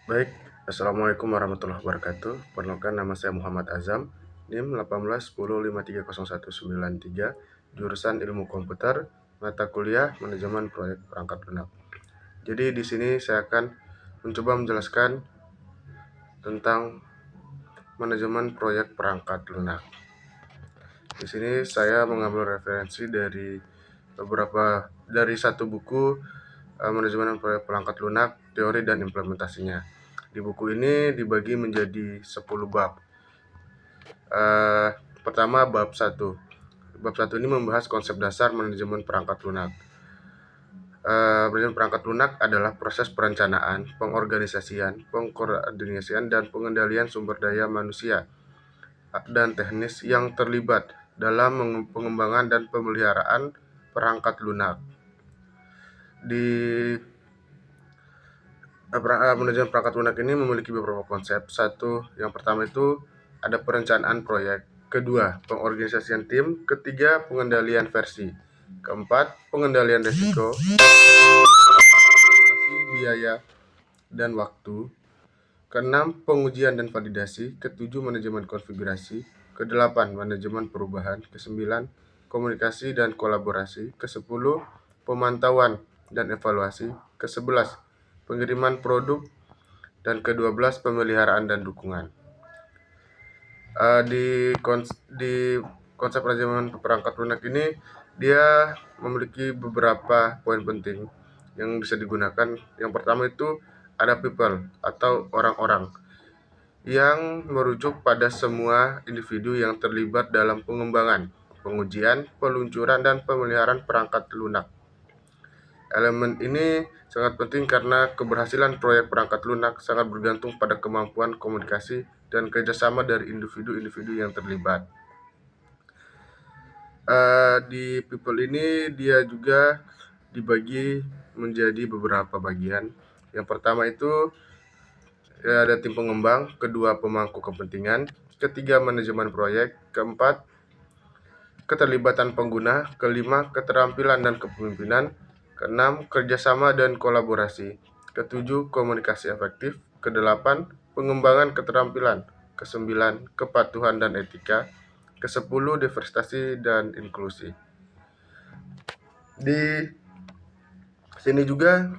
Baik, Assalamualaikum warahmatullahi wabarakatuh. Perkenalkan, nama saya Muhammad Azam, NIM 1810539193, jurusan Ilmu Komputer, mata kuliah Manajemen Proyek Perangkat Lunak. Jadi di sini saya akan mencoba menjelaskan tentang manajemen proyek perangkat lunak. Di sini saya mengambil referensi dari satu buku, manajemen proyek perangkat lunak, teori dan implementasinya. Di buku ini dibagi menjadi 10 bab. Eh, Pertama, bab 1. Bab 1 ini membahas konsep dasar manajemen perangkat lunak. Manajemen perangkat lunak adalah proses perencanaan, pengorganisasian, pengkoordinasian, dan pengendalian sumber daya manusia dan teknis yang terlibat dalam pengembangan dan pemeliharaan perangkat lunak. Di Manajemen perangkat lunak ini memiliki beberapa konsep. Satu, yang pertama itu ada perencanaan proyek. Kedua, pengorganisasian tim. Ketiga, pengendalian versi. Keempat, pengendalian risiko, biaya, dan waktu. Keenam, pengujian dan validasi. Ketujuh, manajemen konfigurasi. Kedelapan, manajemen perubahan. Kesembilan, komunikasi dan kolaborasi. Kesepuluh, pemantauan dan evaluasi. Kesebelas, pengiriman produk. Dan ke-12, pemeliharaan dan dukungan. Di konsep manajemen perangkat lunak ini, dia memiliki beberapa poin penting yang bisa digunakan. Yang pertama itu ada people atau orang-orang, yang merujuk pada semua individu yang terlibat dalam pengembangan, pengujian, peluncuran, dan pemeliharaan perangkat lunak. Elemen ini sangat penting karena keberhasilan proyek perangkat lunak sangat bergantung pada kemampuan komunikasi dan kerjasama dari individu-individu yang terlibat. Di people ini dia juga dibagi menjadi beberapa bagian. Yang pertama itu ada tim pengembang, kedua pemangku kepentingan, ketiga manajemen proyek, keempat keterlibatan pengguna, kelima keterampilan dan kepemimpinan, keenam kerjasama dan kolaborasi, ketujuh komunikasi efektif, kedelapan pengembangan keterampilan, kesembilan kepatuhan dan etika, kesepuluh diversitasi dan inklusi. Di sini juga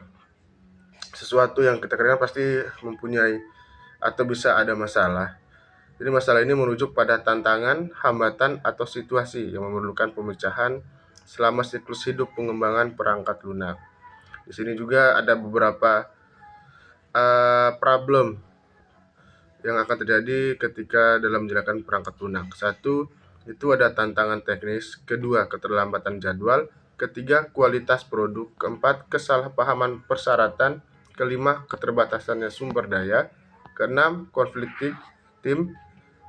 sesuatu yang kita kerjakan pasti mempunyai atau bisa ada masalah. Jadi masalah ini merujuk pada tantangan, hambatan, atau situasi yang memerlukan pemecahan selama siklus hidup pengembangan perangkat lunak. Di sini juga ada beberapa problem yang akan terjadi ketika dalam menjalankan perangkat lunak. Satu, itu ada tantangan teknis. Kedua, keterlambatan jadwal. Ketiga, kualitas produk. Keempat, kesalahpahaman persyaratan. Kelima, keterbatasannya sumber daya. Keenam, konflik tim.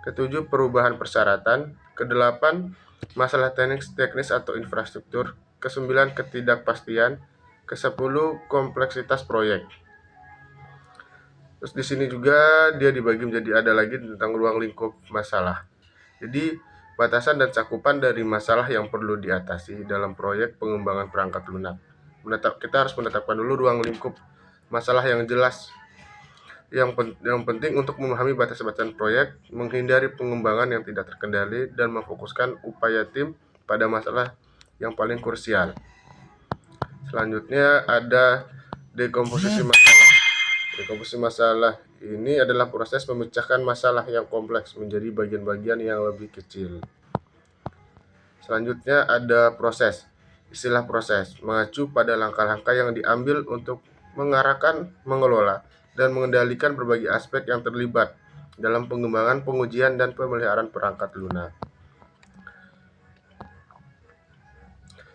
Ketujuh, perubahan persyaratan. Kedelapan, masalah teknis atau infrastruktur. Kesembilan, ketidakpastian. Kesepuluh, kompleksitas proyek. Terus di sini juga dia dibagi menjadi ada lagi tentang ruang lingkup masalah. Jadi batasan dan cakupan dari masalah yang perlu diatasi dalam proyek pengembangan perangkat lunak. Kita harus menetapkan dulu ruang lingkup masalah yang jelas. Yang penting untuk memahami batas-batasan proyek, menghindari pengembangan yang tidak terkendali, dan memfokuskan upaya tim pada masalah yang paling krusial. Selanjutnya ada dekomposisi masalah. Dekomposisi masalah ini adalah proses memecahkan masalah yang kompleks menjadi bagian-bagian yang lebih kecil. Selanjutnya ada proses. Istilah proses mengacu pada langkah-langkah yang diambil untuk mengarahkan, mengelola, dan mengendalikan berbagai aspek yang terlibat dalam pengembangan, pengujian, dan pemeliharaan perangkat lunak.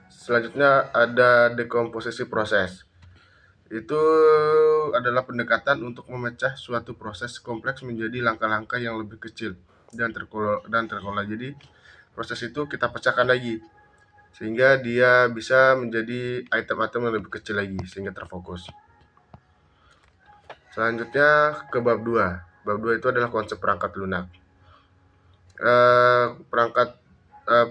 Selanjutnya ada dekomposisi proses. Itu adalah pendekatan untuk memecah suatu proses kompleks menjadi langkah-langkah yang lebih kecil dan terkelola. Jadi proses itu kita pecahkan lagi sehingga dia bisa menjadi item-item yang lebih kecil lagi sehingga terfokus. Selanjutnya ke bab 2. Bab 2 itu adalah konsep perangkat lunak.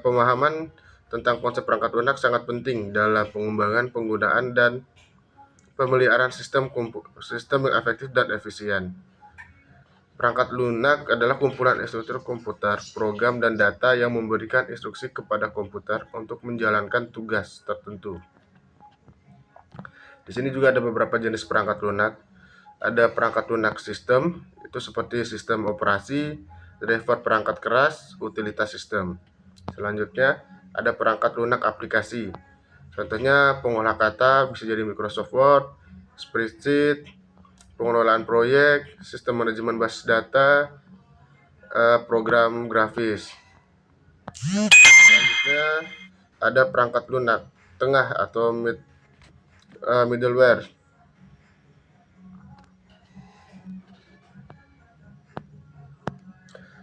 Pemahaman tentang konsep perangkat lunak sangat penting dalam pengembangan, penggunaan, dan pemeliharaan sistem yang efektif dan efisien. Perangkat lunak adalah kumpulan instruktur komputer, program, dan data yang memberikan instruksi kepada komputer untuk menjalankan tugas tertentu. Di sini juga ada beberapa jenis perangkat lunak. Ada perangkat lunak sistem, itu seperti sistem operasi, driver perangkat keras, utilitas sistem. Selanjutnya, ada perangkat lunak aplikasi. Contohnya pengolah kata bisa jadi Microsoft Word, spreadsheet, pengelolaan proyek, sistem manajemen basis data, program grafis. Selanjutnya ada perangkat lunak tengah atau middleware.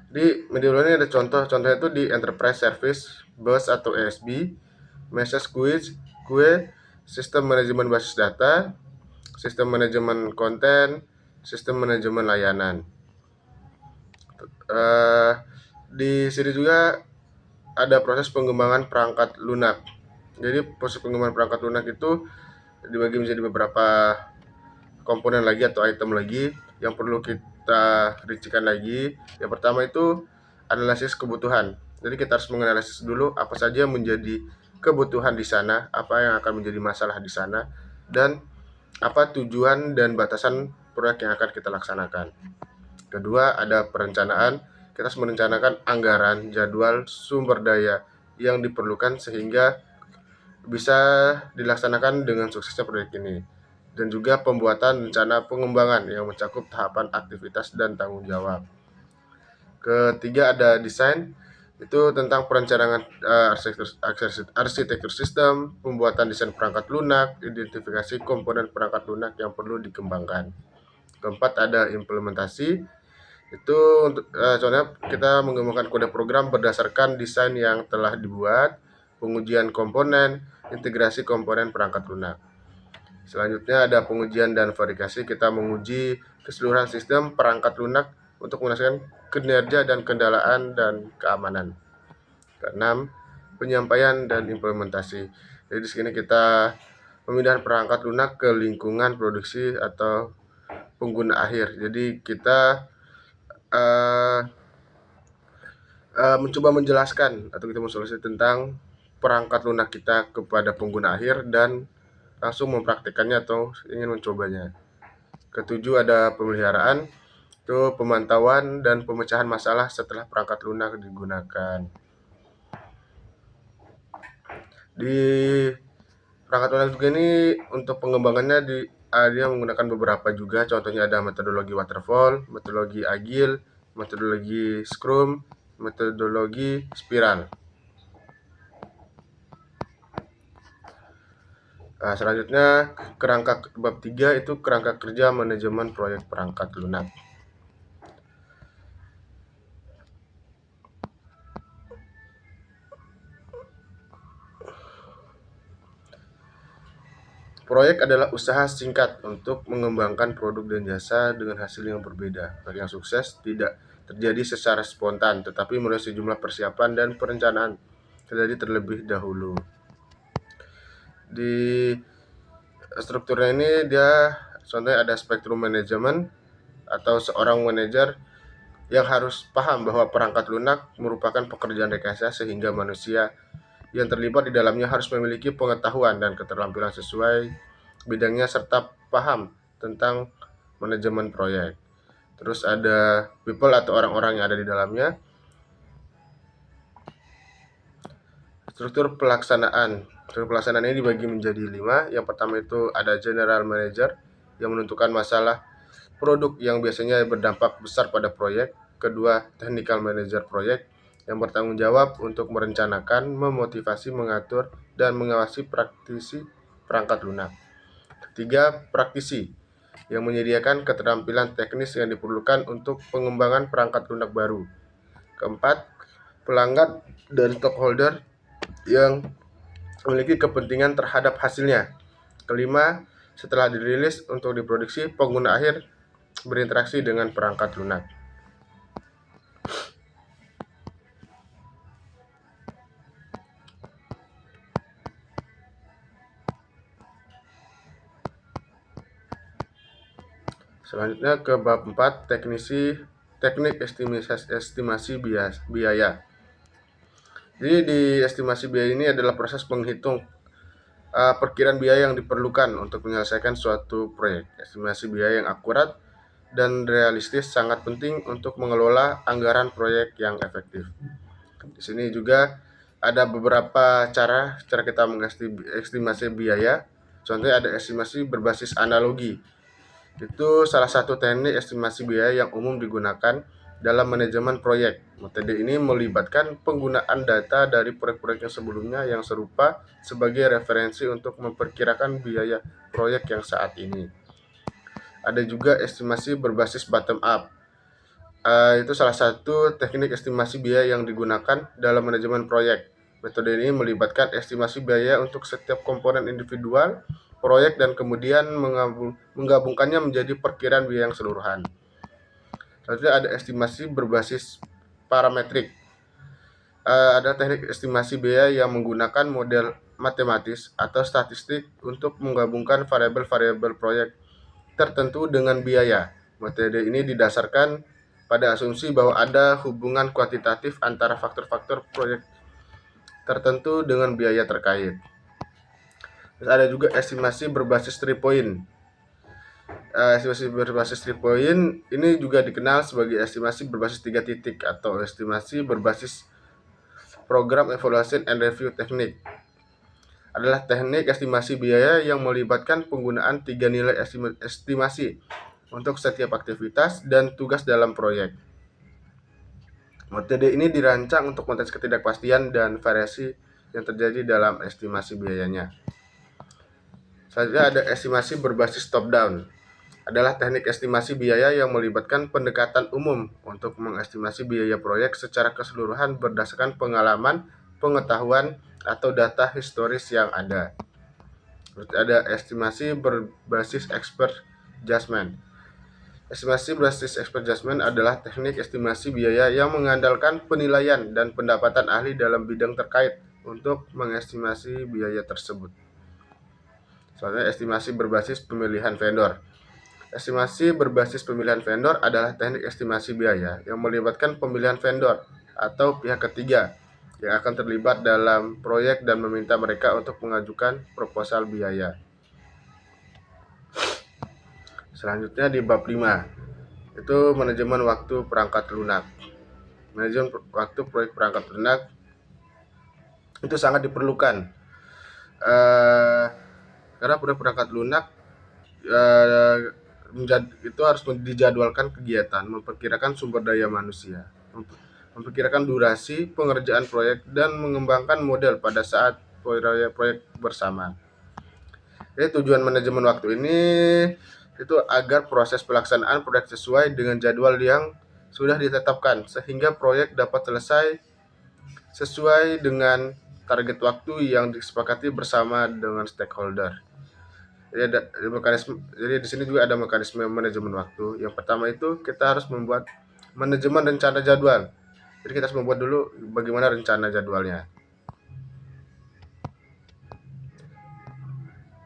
Di middleware ini ada contohnya itu di Enterprise Service Bus atau ESB, Message Queue, sistem manajemen basis data, sistem manajemen konten, sistem manajemen layanan. Di sini juga ada proses pengembangan perangkat lunak. Jadi proses pengembangan perangkat lunak itu dibagi menjadi beberapa komponen lagi atau item lagi yang perlu kita rincikan lagi. Yang pertama itu analisis kebutuhan. Jadi kita harus menganalisis dulu apa saja yang menjadi kebutuhan di sana, apa yang akan menjadi masalah di sana, dan apa tujuan dan batasan proyek yang akan kita laksanakan. Kedua, ada perencanaan. Kita harus merencanakan anggaran, jadwal, sumber daya yang diperlukan sehingga bisa dilaksanakan dengan suksesnya proyek ini. Dan juga pembuatan rencana pengembangan yang mencakup tahapan aktivitas dan tanggung jawab. Ketiga, ada desain. Itu tentang perencanaan arsitektur sistem, pembuatan desain perangkat lunak, identifikasi komponen perangkat lunak yang perlu dikembangkan. Keempat, ada implementasi. Itu untuk contohnya kita mengembangkan kode program berdasarkan desain yang telah dibuat, pengujian komponen, integrasi komponen perangkat lunak. Selanjutnya ada pengujian dan verifikasi. Kita menguji keseluruhan sistem perangkat lunak untuk memastikan kinerja dan kendalaan dan keamanan. Keenam, penyampaian dan implementasi. Jadi di sini kita pemindahan perangkat lunak ke lingkungan produksi atau pengguna akhir. Jadi kita mencoba menjelaskan atau kita mensolusi tentang perangkat lunak kita kepada pengguna akhir dan langsung mempraktikkannya atau ingin mencobanya. Ketujuh, ada pemeliharaan, itu pemantauan dan pemecahan masalah setelah perangkat lunak digunakan. Di perangkat lunak juga ini untuk pengembangannya dia menggunakan beberapa juga, contohnya ada metodologi waterfall, metodologi agile, metodologi scrum, metodologi spiral. Selanjutnya kerangka bab 3 itu kerangka kerja manajemen proyek perangkat lunak. Proyek adalah usaha singkat untuk mengembangkan produk dan jasa dengan hasil yang berbeda. Proyek yang sukses tidak terjadi secara spontan, tetapi melalui sejumlah persiapan dan perencanaan terjadi terlebih dahulu. Di strukturnya ini dia contohnya ada spektrum manajemen atau seorang manajer yang harus paham bahwa perangkat lunak merupakan pekerjaan rekayasa sehingga manusia yang terlibat di dalamnya harus memiliki pengetahuan dan keterampilan sesuai bidangnya serta paham tentang manajemen proyek. Terus ada people atau orang-orang yang ada di dalamnya. Struktur pelaksanaan ini dibagi menjadi 5. Yang pertama itu ada general manager yang menentukan masalah produk yang biasanya berdampak besar pada proyek. Kedua, technical manager proyek yang bertanggung jawab untuk merencanakan, memotivasi, mengatur, dan mengawasi praktisi perangkat lunak. Ketiga, praktisi yang menyediakan keterampilan teknis yang diperlukan untuk pengembangan perangkat lunak baru. Keempat, pelanggan dan stakeholder yang memiliki kepentingan terhadap hasilnya. Kelima, setelah dirilis untuk diproduksi, pengguna akhir berinteraksi dengan perangkat lunak. Selanjutnya ke bab 4, teknik estimasi biaya. Jadi di estimasi biaya ini adalah proses menghitung perkiraan biaya yang diperlukan untuk menyelesaikan suatu proyek. Estimasi biaya yang akurat dan realistis sangat penting untuk mengelola anggaran proyek yang efektif. Di sini juga ada beberapa cara kita mengestimasi biaya. Contohnya ada estimasi berbasis analogi. Itu salah satu teknik estimasi biaya yang umum digunakan dalam manajemen proyek. Metode ini melibatkan penggunaan data dari proyek-proyek yang sebelumnya yang serupa sebagai referensi untuk memperkirakan biaya proyek yang saat ini. Ada juga estimasi berbasis bottom up. Itu salah satu teknik estimasi biaya yang digunakan dalam manajemen proyek. Metode ini melibatkan estimasi biaya untuk setiap komponen individual proyek dan kemudian menggabungkannya menjadi perkiraan biaya yang keseluruhan. Selanjutnya ada estimasi berbasis parametrik. Ada teknik estimasi biaya yang menggunakan model matematis atau statistik untuk menggabungkan variabel-variabel proyek tertentu dengan biaya. Metode ini didasarkan pada asumsi bahwa ada hubungan kuantitatif antara faktor-faktor proyek tertentu dengan biaya terkait. Terus ada juga estimasi berbasis 3 point. Estimasi berbasis 3 point ini juga dikenal sebagai estimasi berbasis 3 titik atau estimasi berbasis program evaluation and review teknik. Adalah teknik estimasi biaya yang melibatkan penggunaan 3 nilai estimasi untuk setiap aktivitas dan tugas dalam proyek. Metode ini dirancang untuk konteks ketidakpastian dan variasi yang terjadi dalam estimasi biayanya. Selanjutnya ada estimasi berbasis top-down. Adalah teknik estimasi biaya yang melibatkan pendekatan umum untuk mengestimasi biaya proyek secara keseluruhan berdasarkan pengalaman, pengetahuan, atau data historis yang ada. Terus ada estimasi berbasis expert judgment. Estimasi berbasis expert judgment adalah teknik estimasi biaya yang mengandalkan penilaian dan pendapatan ahli dalam bidang terkait untuk mengestimasi biaya tersebut. Soalnya estimasi berbasis pemilihan vendor. Estimasi berbasis pemilihan vendor adalah teknik estimasi biaya yang melibatkan pemilihan vendor atau pihak ketiga yang akan terlibat dalam proyek dan meminta mereka untuk mengajukan proposal biaya. Selanjutnya di bab 5, itu manajemen waktu perangkat lunak. Manajemen waktu proyek perangkat lunak itu sangat diperlukan karena proyek perangkat lunak itu harus dijadwalkan kegiatan, memperkirakan sumber daya manusia, memperkirakan durasi pengerjaan proyek, dan mengembangkan model pada saat proyek bersama. Jadi tujuan manajemen waktu ini itu agar proses pelaksanaan proyek sesuai dengan jadwal yang sudah ditetapkan, sehingga proyek dapat selesai sesuai dengan target waktu yang disepakati bersama dengan stakeholder. Jadi di sini juga ada mekanisme manajemen waktu. Yang pertama itu kita harus membuat manajemen rencana jadwal. Jadi kita harus membuat dulu bagaimana rencana jadwalnya.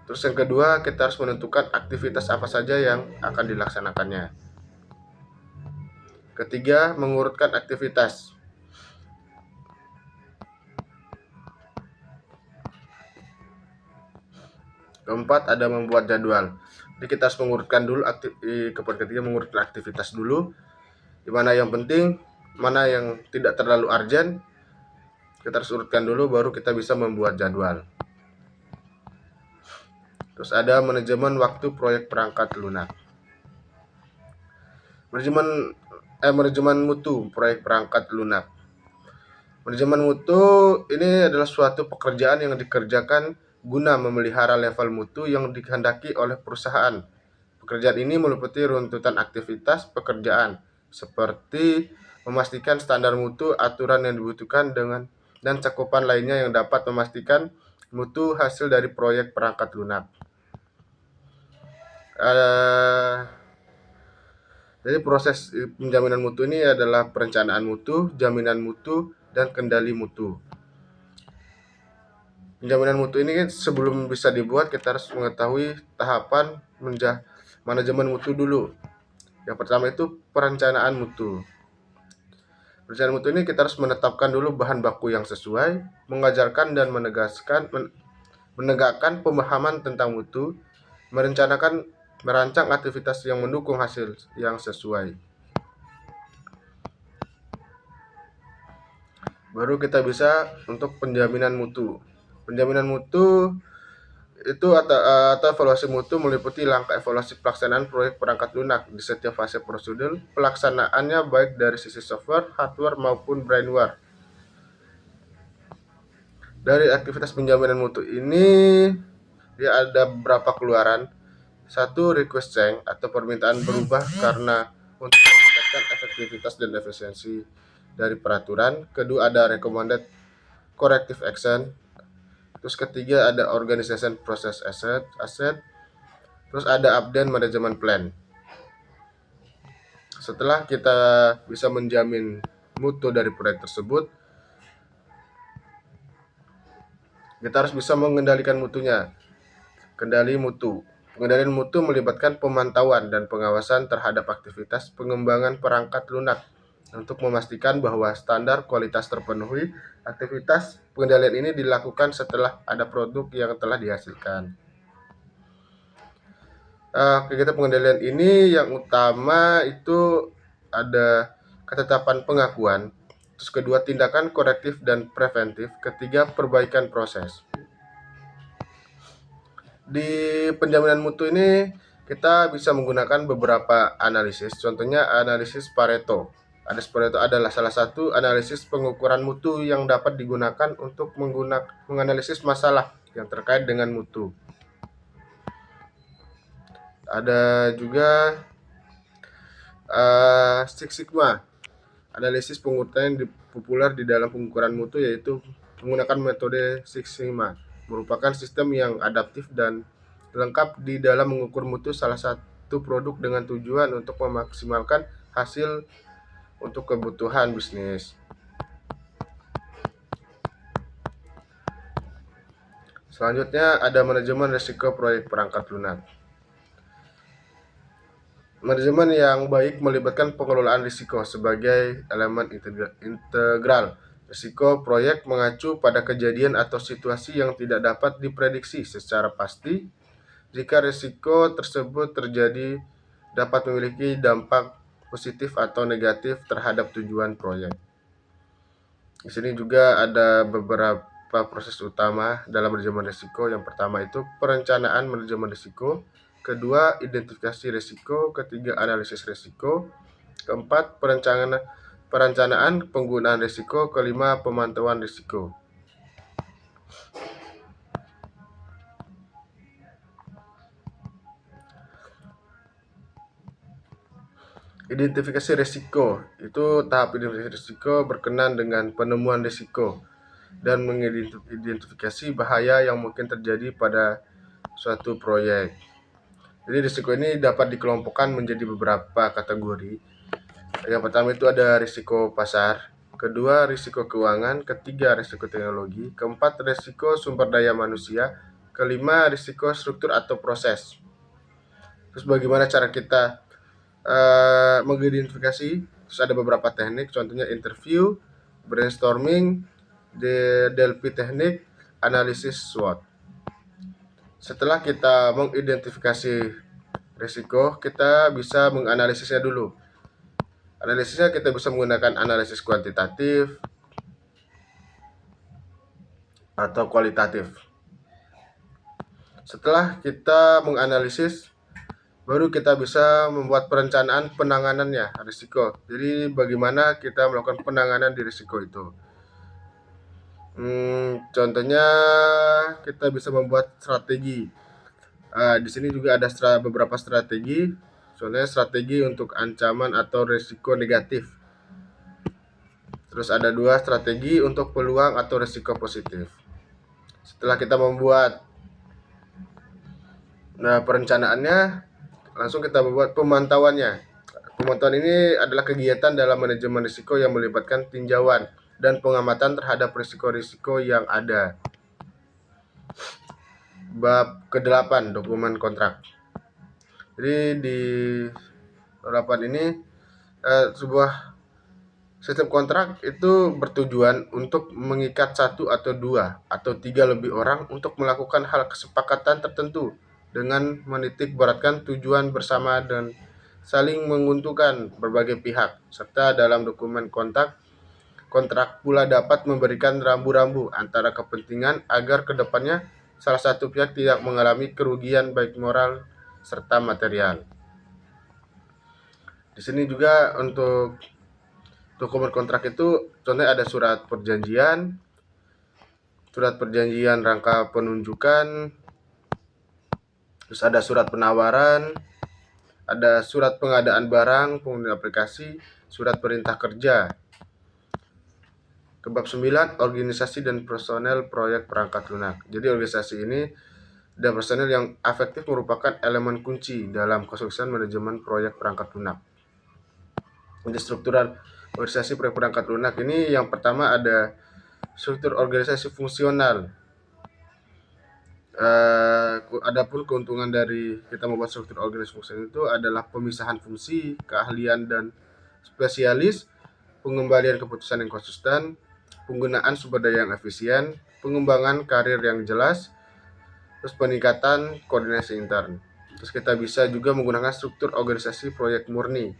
Terus yang kedua, kita harus menentukan aktivitas apa saja yang akan dilaksanakannya. Ketiga, mengurutkan aktivitas. Keempat, ada membuat jadwal. Jadi kita harus mengurutkan dulu ketiga mengurutkan aktivitas dulu. Di mana yang penting, mana yang tidak terlalu urgent. Kita harus urutkan dulu baru kita bisa membuat jadwal. Terus ada manajemen waktu proyek perangkat lunak. Manajemen mutu proyek perangkat lunak. Manajemen mutu ini adalah suatu pekerjaan yang dikerjakan guna memelihara level mutu yang dikehendaki oleh perusahaan. Pekerjaan ini meliputi runtutan aktivitas pekerjaan seperti memastikan standar mutu, aturan yang dibutuhkan dan cakupan lainnya yang dapat memastikan mutu hasil dari proyek perangkat lunak. Jadi proses penjaminan mutu ini adalah perencanaan mutu, jaminan mutu, dan kendali mutu. Penjaminan mutu ini sebelum bisa dibuat kita harus mengetahui tahapan manajemen mutu dulu. Yang pertama itu perencanaan mutu. Perencanaan mutu ini kita harus menetapkan dulu bahan baku yang sesuai, mengajarkan dan menegakkan pemahaman tentang mutu, merancang aktivitas yang mendukung hasil yang sesuai. Baru kita bisa untuk penjaminan mutu. Penjaminan mutu itu atau evaluasi mutu meliputi langkah evaluasi pelaksanaan proyek perangkat lunak di setiap fase prosedur pelaksanaannya baik dari sisi software, hardware maupun brainware. Dari aktivitas penjaminan mutu ini dia ada beberapa keluaran. Satu, request change atau permintaan berubah karena untuk meningkatkan efektivitas dan efisiensi dari peraturan. Kedua, ada recommended corrective action. Terus ketiga, ada organization process asset. Terus ada update management plan. Setelah kita bisa menjamin mutu dari proyek tersebut, kita harus bisa mengendalikan mutunya. Kendali mutu. Pengendalian mutu melibatkan pemantauan dan pengawasan terhadap aktivitas pengembangan perangkat lunak untuk memastikan bahwa standar kualitas terpenuhi. Aktivitas pengendalian ini dilakukan setelah ada produk yang telah dihasilkan. Kegiatan pengendalian ini yang utama itu ada ketetapan pengakuan, terus kedua tindakan korektif dan preventif, ketiga perbaikan proses. Di penjaminan mutu ini kita bisa menggunakan beberapa analisis. Contohnya analisis Pareto. Analisis Pareto adalah salah satu analisis pengukuran mutu yang dapat digunakan untuk menganalisis masalah yang terkait dengan mutu. Ada juga Six Sigma. Analisis pengukuran yang populer di dalam pengukuran mutu yaitu menggunakan metode Six Sigma, merupakan sistem yang adaptif dan lengkap di dalam mengukur mutu salah satu produk dengan tujuan untuk memaksimalkan hasil untuk kebutuhan bisnis. Selanjutnya ada manajemen risiko proyek perangkat lunak. Manajemen yang baik melibatkan pengelolaan risiko sebagai elemen integral. Risiko proyek mengacu pada kejadian atau situasi yang tidak dapat diprediksi secara pasti. Jika risiko tersebut terjadi, dapat memiliki dampak positif atau negatif terhadap tujuan proyek. Di sini juga ada beberapa proses utama dalam manajemen risiko. Yang pertama itu perencanaan manajemen risiko. Kedua, identifikasi risiko. Ketiga, analisis risiko. Keempat, perencanaan penggunaan risiko. Kelima, pemantauan risiko. Identifikasi risiko. Itu tahap identifikasi risiko berkenaan dengan penemuan risiko dan mengidentifikasi bahaya yang mungkin terjadi pada suatu proyek. Jadi risiko ini dapat dikelompokkan menjadi beberapa kategori. Yang pertama itu ada risiko pasar, kedua risiko keuangan, ketiga risiko teknologi, keempat risiko sumber daya manusia, kelima risiko struktur atau proses. Terus bagaimana cara kita mengidentifikasi? Terus ada beberapa teknik, contohnya interview, brainstorming, Delphi teknik, analisis SWOT. Setelah kita mengidentifikasi risiko, kita bisa menganalisisnya dulu. Analisisnya kita bisa menggunakan analisis kuantitatif atau kualitatif. Setelah kita menganalisis, baru kita bisa membuat perencanaan penanganannya risiko. Jadi bagaimana kita melakukan penanganan di risiko itu. Contohnya kita bisa membuat strategi. Di sini juga ada beberapa strategi. Contohnya strategi untuk ancaman atau risiko negatif. Terus ada dua strategi untuk peluang atau risiko positif. Setelah kita membuat perencanaannya, langsung kita membuat pemantauannya. Pemantauan ini adalah kegiatan dalam manajemen risiko yang melibatkan tinjauan dan pengamatan terhadap risiko-risiko yang ada. Bab ke-8, dokumen kontrak. Jadi di Penerapan ini sebuah sistem kontrak itu bertujuan untuk mengikat satu atau dua atau tiga lebih orang untuk melakukan hal kesepakatan tertentu dengan menitik beratkan tujuan bersama dan saling menguntungkan berbagai pihak, serta dalam dokumen kontrak pula dapat memberikan rambu-rambu antara kepentingan agar kedepannya salah satu pihak tidak mengalami kerugian baik moral serta material. Di sini juga untuk dokumen kontrak itu contohnya ada surat perjanjian rangka penunjukan, terus ada surat penawaran, ada surat pengadaan barang, pengunduhan aplikasi, surat perintah kerja. Bab 9, organisasi dan personel proyek perangkat lunak. Jadi organisasi ini dan personel yang efektif merupakan elemen kunci dalam kesuksesan manajemen proyek perangkat lunak. Jadi struktural organisasi proyek perangkat lunak ini yang pertama ada struktur organisasi fungsional. Adapun keuntungan dari kita membuat struktur organisasi fungsional itu adalah pemisahan fungsi, keahlian dan spesialis, pengembalian keputusan yang konsisten, penggunaan sumber daya yang efisien, pengembangan karir yang jelas, terus peningkatan koordinasi intern. Terus kita bisa juga menggunakan struktur organisasi proyek murni.